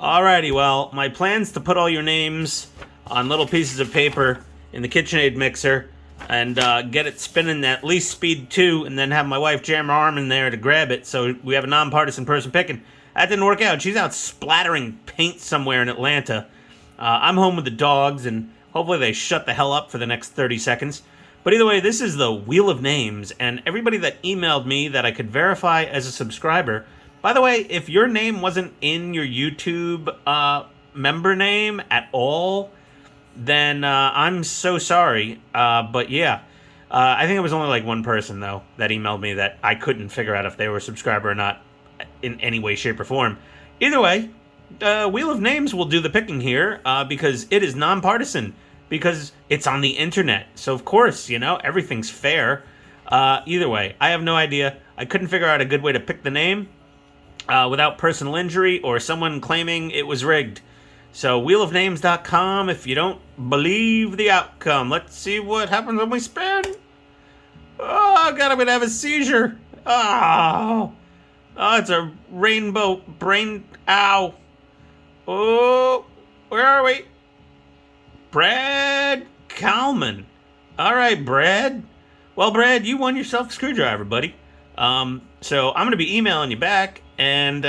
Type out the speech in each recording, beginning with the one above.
Alrighty, well, my plan's to put all your names on little pieces of paper in the KitchenAid mixer and get it spinning at least speed 2 and then have my wife jam her arm in there to grab it so we have a nonpartisan person picking. That didn't work out. She's out splattering paint somewhere in Atlanta. I'm home with the dogs and hopefully they shut the hell up for the next 30 seconds. But either way, this is the Wheel of Names, and everybody that emailed me that I could verify as a subscriber. By the way, if your name wasn't in your YouTube member name at all, then I'm so sorry. But yeah, I think it was only like one person, though, that emailed me that I couldn't figure out if they were a subscriber or not in any way, shape, or form. Either way, Wheel of Names will do the picking here because it is nonpartisan, because it's on the internet. So, of course, you know, everything's fair. Either way, I have no idea. I couldn't figure out a good way to pick the name without personal injury or someone claiming it was rigged. So, wheelofnames.com if you don't believe the outcome. Let's see what happens when we spin. Oh, God, I'm going to have a seizure. Oh, it's a rainbow brain. Ow. Oh, where are we? Brad Kalman. All right, Brad. Well, Brad, you won yourself a screwdriver, buddy. So I'm going to be emailing you back, and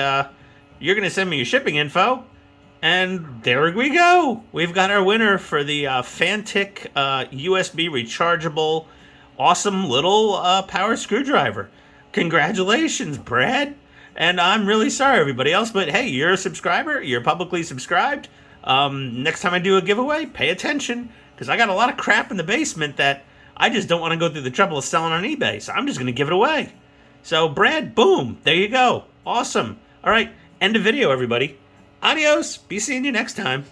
you're going to send me your shipping info. And there we go. We've got our winner for the Fanttik USB rechargeable, awesome little power screwdriver. Congratulations, Brad. And I'm really sorry, everybody else, but hey, you're a subscriber. You're publicly subscribed. Next time I do a giveaway, pay attention, because I got a lot of crap in the basement that I just don't want to go through the trouble of selling on eBay, so I'm just going to give it away. So, Brad, boom, there you go. Awesome. All right, end of video, everybody. Adios. Be seeing you next time.